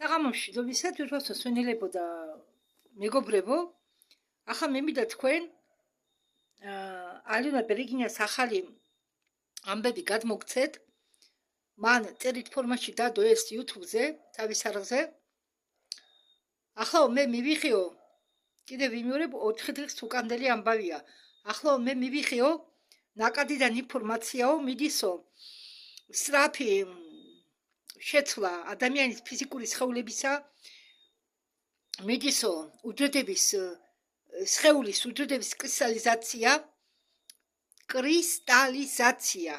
საღამოში ლობისა თვითონ სვენელებო და მეგობრებო, ახლა მე მინდა თქვენ ალენა ბერეგინას ახალი ამბები გადმოგცეთ. მან წერით ფორმაში დადო ეს YouTube-ზე, თავის არხზე. ახლა მე მივიღეო კიდევ ვიმეორებ 4 დღის უკამდელი ამბავია. ახლა მე მივიღეო ნაკადიდან ინფორმაციაო მიდისო სწრაფი შეცვლა ადამიანის ფიზიკური სხეულებისა, მიდისო უჯრედების სხეულის უჯრედების კრისტალიზაცია.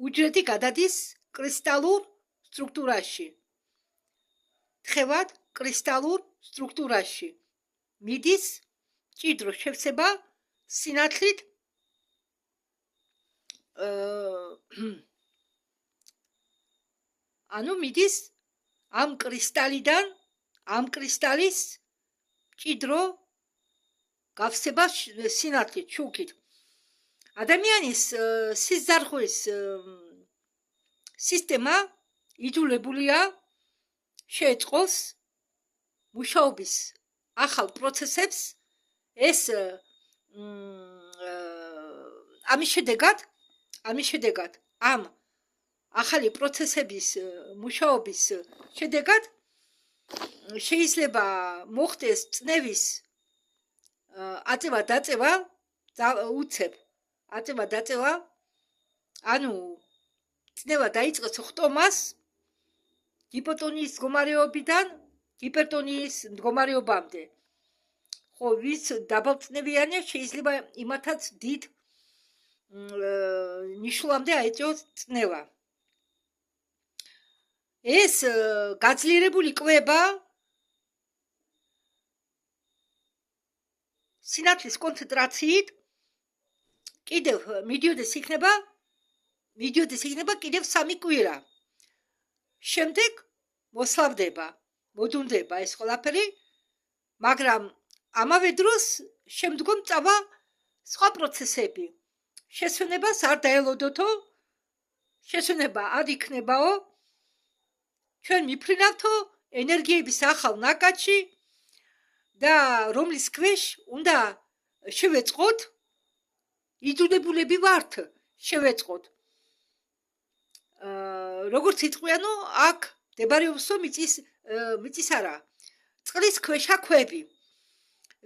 უჯრედი გადადის კრისტალურ სტრუქტურაში. თხევად კრისტალურ სტრუქტურაში. მიდის ჭიდრო შევსება სინათლით ანუ მიდის ამ კრისტალიდან, ამ კრისტალის ჭიდრო გავსება სინათლით, შუქით. ადამიანის სიზარხვის სისტემა იძულებულია შეეწყოს მუშაობის ახალ პროცესებს. ეს ამის შედეგად ამ ახალი პროცესების მუშაობის შედეგად შეიძლება მოხდეს წნევის აწევა-დაწევა უცებ აწევა-დაწევა, ანუ წნევა დაიწყოს ხტომას ჰიპოტონიის მდგომარეობიდან ჰიპერტონიის მდგომარეობამდე. ხო, ვის დაბალწნევიანია შეიძლება იმათაც დიდ ნიშნულამდე აეწიოს წნევა. ეს გაძლიერებული კვება სინათლის კონცენტრაციით კიდევ მიდიოდეს იქნება კიდევ 3 კვირა. შემდეგ მოსლავდება, მოდუნდება ეს ყველაფერი, მაგრამ ამავე დროს შემდგომ წავა სხვა პროცესები. შესვენებას არ დაელოდოთო, შესვენება არ იქნებაო, ჩვენ მიფრინავთო ენერგიების ახალ ნაკადში და რომლის ქვეშ უნდა შევეწყოთ, იძულებულები ვართ შევეწყოთ. როგორც იტყვიანო, აქ მდებარეობსო მიწის არა, წყლის ქვეშა ქვები,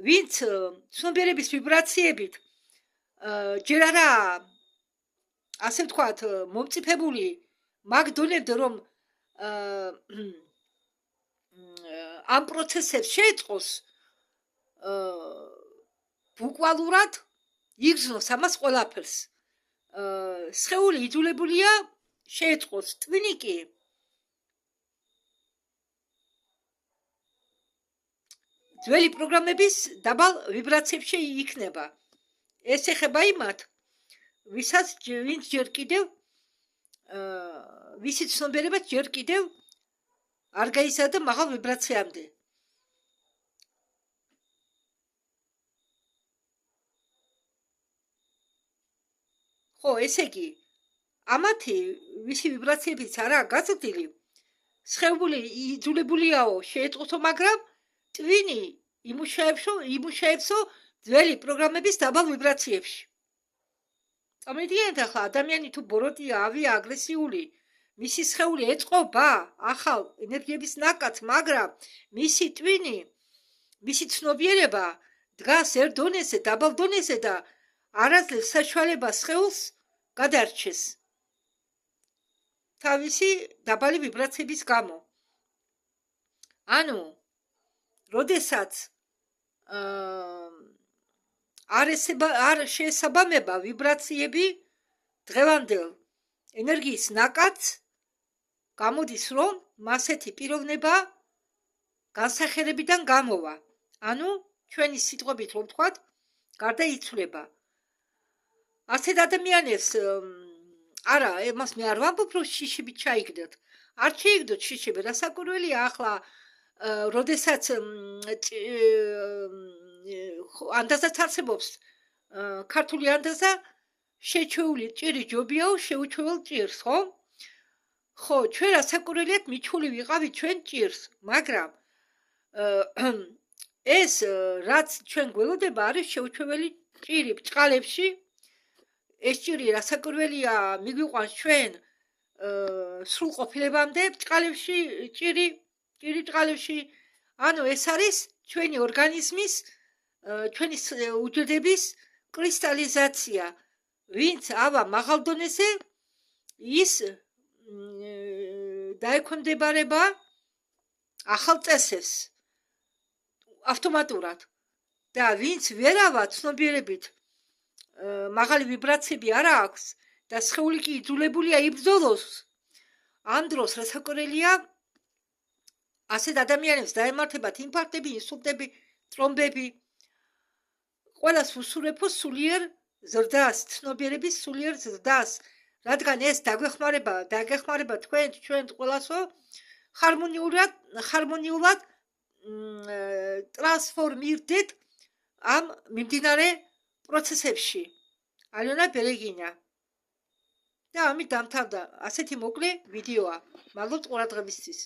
ვინც ცნობიერების ვიბრაციებით ჯერ არა, ასე ვთქვათ, მომწიფებული მაგ დონემდე, რომ ამ პროცესებს შეეწყოს, ბუკვალურად იგრძნოს ამას ყველაფერს. სხეული იძულებულია შეეწყოს, ტვინი კი ძველი პროგრამების დაბალ ვიბრაციებში იქნება. ეს ეხება იმათ, ვინც ჯერ კიდევ ვისი ცნობიერება ჯერ კიდევ არ გაიზარდა მაღალ ვიბრაციამდე. ხო, ესე იგი, ამათი ვისი ვიბრაციებიც არა გაზრდილი, სხეული იძულებულია შეეწყოსო, მაგრამ ტვინი იმუშაებსო ძველი პროგრამების დაბალ ვიბრაციებში. წამოდიეთ ახლა ადამიანი თუ ბოროტია, ავია, აგრესიული, მისი სხეული ეწყობა ახალ ენერგიების ნაკადს, მაგრამ მისი ტვინი, მისი ცნობიერება დგას ერთ დონეზე, დაბალ დონეზე და არაძლევს საშუალებას სხეულს გადარჩეს თავისი დაბალი ვიბრაციების გამო. ანუ როდესაც არ შეესაბამება ვიბრაციები დღევანდელ ენერგიის ნაკადს, გამოდის რომ მასეთი პიროვნება განსახიერებიდან გამოვა. ანუ ჩვენი სიტყვებით რომ ვთქვათ, გარდაიცვლება. ასეთ ადამიანებს არა, εμάς მე არ ვამბობ, რომ შიშებით ჩაიგდოთ. არ შეიგდოთ შიშები, რასაკვირველია ახლა, როდესაც ანდაზაც არსებობს, ქართული ანდაზა შეჩვეული ჭირი ჯობიაო, შეუჩვეულ ჭირს, ხო? ხო, ჩვენ რასაკვირველიათ მიჩული ვიყავით ჩვენ ჭირს, მაგრამ ეს რაც ჩვენ გველოდება არის შეუჩვეველი ჭირი ბჭყალებში. ეს ჭირი რასაკვირველია მიგვიყვანს ჩვენ სრულყოფილებამდე ბჭყალებში ჭირი ბჭყალებში. ანუ ეს არის ჩვენი ორგანიზმის ჩვენი უჯრედების კრისტალიზაცია. ვინც ავა მაღალ დონეზე ის დაექვემდებარება ახალ წესებს ავტომატურად და ვინც ვერავა ცნობიერებით მაღალი ვიბრაციები არ აქვს და სხეული კი იძულებულია იბრძოლოს ამ დროს რასაკვირველია ასეთ ადამიანებს დაემართებათ ინფარქტები, ინსულტები, ტრომბები. ყველას უსურვებო სულიერ ზრდას, ცნობიერების სულიერ ზრდას, რადგან ეს დაგეხმარება ჩვენ ყველასო ჰარმონიულად ტრანსფორმირდეთ ამ მიმდინარე პროცესებში. ალენა ბერეგინა. და ამით დამთავრდა ასეთი მოკლე ვიდეოა. მადლობთ ყურადღებისთვის.